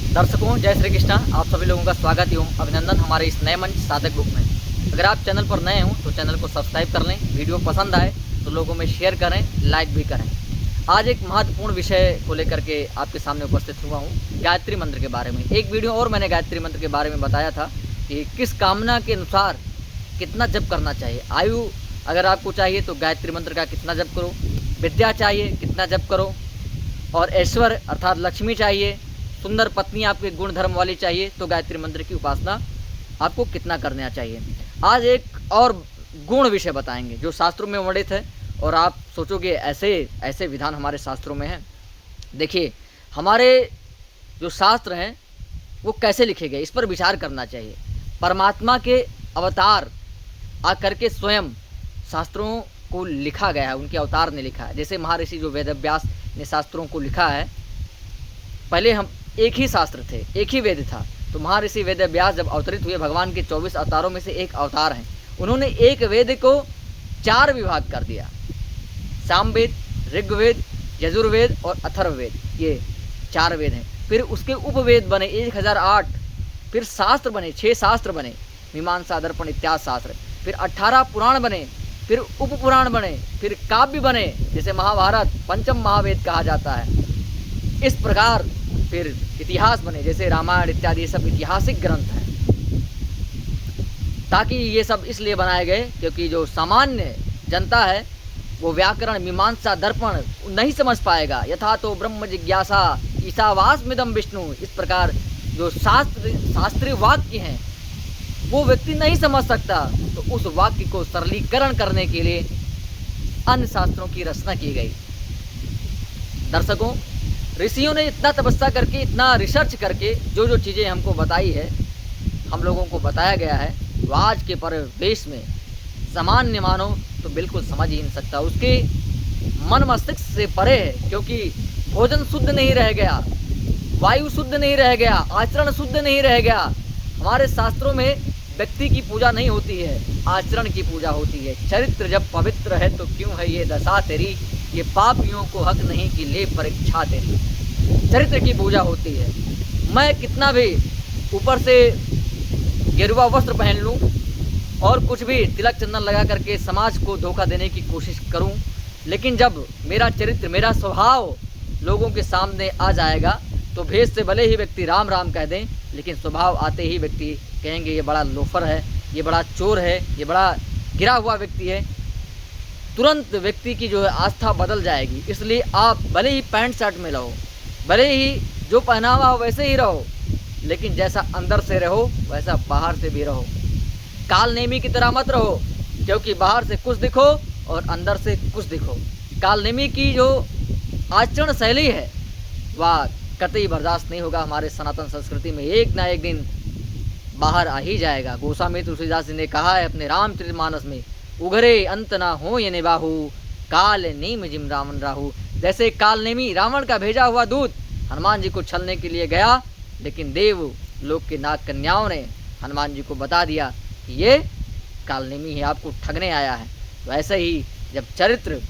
दर्शकों जय श्री कृष्णा। आप सभी लोगों का स्वागत एवं अभिनंदन हमारे इस नए मंच साधक बुक में। अगर आप चैनल पर नए हों तो चैनल को सब्सक्राइब कर लें, वीडियो पसंद आए तो लोगों में शेयर करें, लाइक भी करें। आज एक महत्वपूर्ण विषय को लेकर के आपके सामने उपस्थित हुआ हूँ, गायत्री मंत्र के बारे में। एक वीडियो और मैंने गायत्री मंत्र के बारे में बताया था कि किस कामना के अनुसार कितना जप करना चाहिए। आयु अगर आपको चाहिए तो गायत्री मंत्र का कितना जप करो, विद्या चाहिए कितना जप करो, और ऐश्वर्य अर्थात लक्ष्मी चाहिए, सुंदर पत्नी आपके गुण धर्म वाली चाहिए तो गायत्री मंत्र की उपासना आपको कितना करना चाहिए। आज एक और गुण विषय बताएंगे जो शास्त्रों में वर्णित है और आप सोचोगे ऐसे ऐसे विधान हमारे शास्त्रों में हैं। देखिए, हमारे जो शास्त्र हैं वो कैसे लिखे गए, इस पर विचार करना चाहिए। परमात्मा के अवतार आकर के स्वयं शास्त्रों को लिखा गया है, उनके अवतार ने लिखा है। जैसे महर्षि जो वेदव्यास ने शास्त्रों को लिखा है, पहले हम एक ही शास्त्र थे, एक ही वेद था, तो महर्षि वेदव्यास जब अवतरित हुए, भगवान के 24 अवतारों में से एक अवतार हैं, उन्होंने एक वेद को 4 विभाग कर दिया। सामवेद, ऋग्वेद, यजुर्वेद और अथर्ववेद, ये 4 वेद हैं। फिर उसके उपवेद बने 1008, फिर शास्त्र बने 6 शास्त्र बने, मीमांसा, दर्पण इत्यादि शास्त्र। फिर 18 पुराण बने, फिर उपपुराण बने, फिर काव्य बने, जैसे महाभारत पंचम महावेद कहा जाता है। इस प्रकार फिर इतिहास बने, जैसे रामायण इत्यादि, ये सब ऐतिहासिक ग्रंथ हैं। ताकि ये सब इसलिए बनाए गए क्योंकि जो सामान्य जनता है वो व्याकरण, मीमांसा, दर्पण नहीं समझ पाएगा। यथा तो ब्रह्म जिज्ञासा ईशावास्मिदं विष्णु, इस प्रकार जो शास्त्रीय वाक्य हैं वो व्यक्ति नहीं समझ सकता, तो उस वाक्य को सरलीकरण करने के लिए अन्य शास्त्रों की रचना की गई। दर्शकों, ऋषियों ने इतना तपस्या करके, इतना रिसर्च करके जो जो चीज़ें हमको बताई है, हम लोगों को बताया गया है, वो आज के परिवेश में सामान्य मानव तो बिल्कुल समझ ही नहीं सकता। उसके मन मस्तिष्क से परे है, क्योंकि भोजन शुद्ध नहीं रह गया, वायु शुद्ध नहीं रह गया, आचरण शुद्ध नहीं रह गया। हमारे शास्त्रों में व्यक्ति की पूजा नहीं होती है, आचरण की पूजा होती है। चरित्र जब पवित्र है तो क्यों है ये दशा तेरी, ये पापियों को हक नहीं कि ले परीक्षा तेरी। चरित्र की पूजा होती है। मैं कितना भी ऊपर से गेरुआ वस्त्र पहन लूं और कुछ भी तिलक चंदन लगा करके समाज को धोखा देने की कोशिश करूं, लेकिन जब मेरा चरित्र, मेरा स्वभाव लोगों के सामने आ जाएगा तो भेष से भले ही व्यक्ति राम राम कह दें, लेकिन स्वभाव आते ही व्यक्ति कहेंगे ये बड़ा लोफर है, ये बड़ा चोर है, ये बड़ा गिरा हुआ व्यक्ति है। तुरंत व्यक्ति की जो है आस्था बदल जाएगी। इसलिए आप भले ही पैंट शर्ट में रहो, भले ही जो पहनावा हो वैसे ही रहो, लेकिन जैसा अंदर से रहो वैसा बाहर से भी रहो। काल नेमी की तरह मत रहो, क्योंकि बाहर से कुछ दिखो और अंदर से कुछ दिखो। काल नेमी की जो आचरण शैली है वह कतई बर्दाश्त नहीं होगा। हमारे सनातन संस्कृति में एक ना एक दिन बाहर आ ही जाएगा। गोस्वामी तुलसीदास जी ने कहा है अपने रामचरितमानस में, उघरे अंत ना हो ये निबाहु, काल नेम जिम रावण राहु। जैसे काल नेमी रावण का भेजा हुआ दूत हनुमान जी को छलने के लिए गया, लेकिन देव लोक के नाग कन्याओं ने हनुमान जी को बता दिया कि ये काल नेमी है, आपको ठगने आया है। तो ऐसे ही जब चरित्र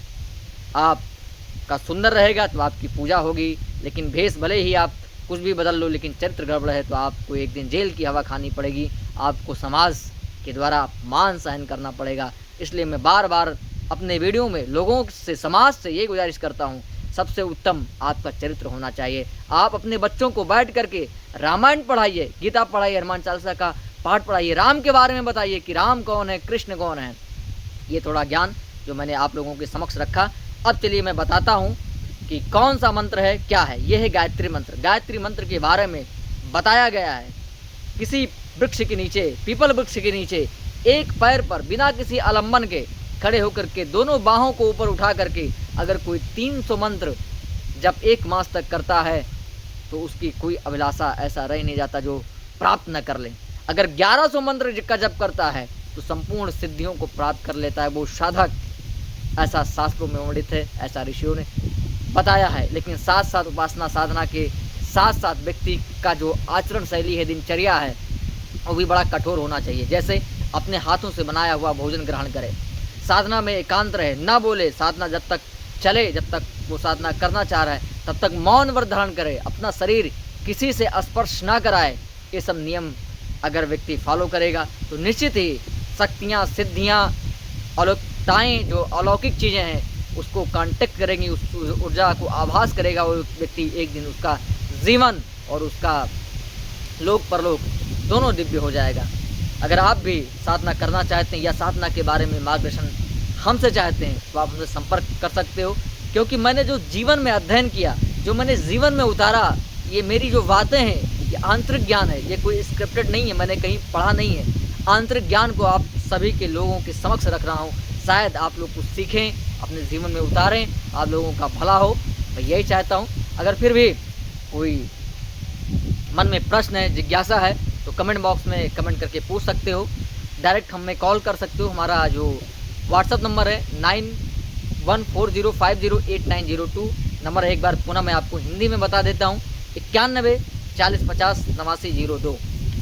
आपका सुंदर रहेगा तो आपकी पूजा होगी, लेकिन भेष भले ही आप कुछ भी बदल लो, लेकिन चरित्र गड़बड़ है तो आपको एक दिन जेल की हवा खानी पड़ेगी, आपको समाज के द्वारा मान सहन करना पड़ेगा। इसलिए मैं बार बार अपने वीडियो में लोगों से, समाज से ये गुजारिश करता हूँ, सबसे उत्तम आपका चरित्र होना चाहिए। आप अपने बच्चों को बैठ करके रामायण पढ़ाइए, गीता पढ़ाइए, हनुमान चालीसा का पाठ पढ़ाइए, राम के बारे में बताइए कि राम कौन है, कृष्ण कौन है। ये थोड़ा ज्ञान जो मैंने आप लोगों के समक्ष रखा। अब चलिए मैं बताता हूँ कि कौन सा मंत्र है, क्या है। यह है गायत्री मंत्र। गायत्री मंत्र के बारे में बताया गया है, किसी वृक्ष के नीचे, पीपल वृक्ष के नीचे, एक पैर पर बिना किसी आलम्बन के खड़े होकर के दोनों बाहों को ऊपर उठा करके अगर कोई 300 मंत्र जब 1 मास तक करता है तो उसकी कोई अभिलाषा ऐसा रह नहीं जाता जो प्राप्त न कर ले। अगर 1100 मंत्र का जप करता है तो संपूर्ण सिद्धियों को प्राप्त कर लेता है वो साधक। ऐसा शास्त्रों में वर्णित है, ऐसा ऋषियों ने बताया है। लेकिन साथ साथ उपासना साधना के साथ साथ व्यक्ति का जो आचरण शैली है, दिनचर्या है, वो भी बड़ा कठोर होना चाहिए। जैसे अपने हाथों से बनाया हुआ भोजन ग्रहण करे, साधना में एकांत रहे, ना बोले, साधना जब तक चले, जब तक वो साधना करना चाह रहा है तब तक मौन व्रत धारण करे, अपना शरीर किसी से स्पर्श ना कराए, ये सब नियम अगर व्यक्ति फॉलो करेगा तो निश्चित ही शक्तियाँ, सिद्धियाँ, अलौकिकताएँ, जो अलौकिक चीज़ें हैं उसको कांटेक्ट करेंगी, उस ऊर्जा को आभास करेगा वो व्यक्ति। एक दिन उसका जीवन और उसका लोक परलोक दोनों दिव्य हो जाएगा। अगर आप भी साधना करना चाहते हैं या साधना के बारे में मार्गदर्शन हमसे चाहते हैं तो आप हमसे संपर्क कर सकते हो, क्योंकि मैंने जो जीवन में अध्ययन किया, जो मैंने जीवन में उतारा, ये मेरी जो बातें हैं ये आंतरिक ज्ञान है, ये कोई स्क्रिप्टेड नहीं है, मैंने कहीं पढ़ा नहीं है। आंतरिक ज्ञान को आप सभी के लोगों के समक्ष रख रहा हूँ, शायद आप लोग कुछ सीखें, अपने जीवन में उतारें, आप लोगों का भला हो, मैं यही चाहता हूँ। अगर फिर भी कोई मन में प्रश्न है, जिज्ञासा है, तो कमेंट बॉक्स में कमेंट करके पूछ सकते हो। डायरेक्ट हमें कॉल कर सकते हो। हमारा जो व्हाट्सअप नंबर है 9140508902 नंबर है। एक बार पुनः मैं आपको हिंदी में बता देता हूँ, 9140508902।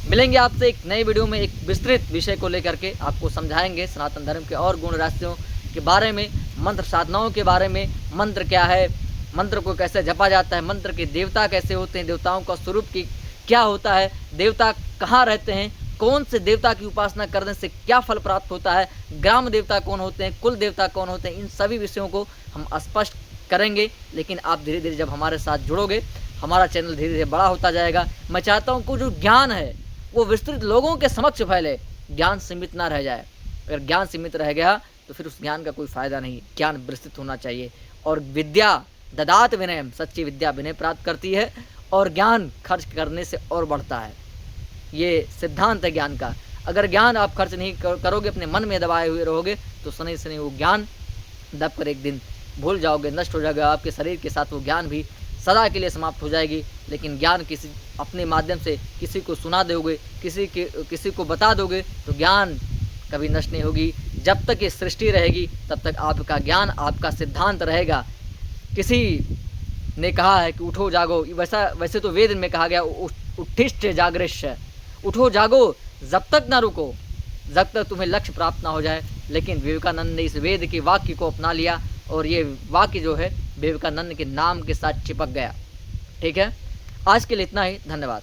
मिलेंगे आपसे एक नई वीडियो में एक विस्तृत विषय को लेकर के, आपको समझाएंगे सनातन धर्म के और गुण राशियों के बारे में, मंत्र साधनाओं के बारे में, मंत्र क्या है, मंत्र को कैसे जपा जाता है, मंत्र के देवता कैसे होते हैं, देवताओं का स्वरूप की क्या होता है, देवता कहाँ रहते हैं, कौन से देवता की उपासना करने से क्या फल प्राप्त होता है, ग्राम देवता कौन होते हैं, कुल देवता कौन होते हैं, इन सभी विषयों को हम स्पष्ट करेंगे। लेकिन आप धीरे धीरे जब हमारे साथ जुड़ोगे, हमारा चैनल धीरे धीरे बड़ा होता जाएगा। मैं चाहता हूँ कि जो ज्ञान है वो विस्तृत लोगों के समक्ष फैले, ज्ञान सीमित ना रह जाए। अगर ज्ञान सीमित रह गया तो फिर उस ज्ञान का कोई फ़ायदा नहीं, ज्ञान विस्तृत होना चाहिए। और विद्या ददात विनयम, सच्ची विद्या विनय प्राप्त करती है और ज्ञान खर्च करने से और बढ़ता है। ये सिद्धांत है ज्ञान का। अगर ज्ञान आप खर्च नहीं करोगे, अपने मन में दबाए हुए रहोगे, तो शनि शनि वो ज्ञान दब कर एक दिन भूल जाओगे, नष्ट हो जाएगा। आपके शरीर के साथ वो ज्ञान भी सदा के लिए समाप्त हो जाएगी। लेकिन ज्ञान किसी अपने माध्यम से किसी को सुना दोगे, किसी को बता दोगे, तो ज्ञान कभी नष्ट नहीं होगी। जब तक ये सृष्टि रहेगी तब तक आपका ज्ञान, आपका सिद्धांत रहेगा। किसी ने कहा है कि उठो जागो, वैसे तो वेद में कहा गया उत्तिष्ठ जागृष्य, उठो जागो, जब तक ना रुको, जब तक तुम्हें लक्ष्य प्राप्त ना हो जाए। लेकिन विवेकानंद ने इस वेद के वाक्य को अपना लिया और ये वाक्य जो है विवेकानंद के नाम के साथ चिपक गया। ठीक है, आज के लिए इतना ही, धन्यवाद।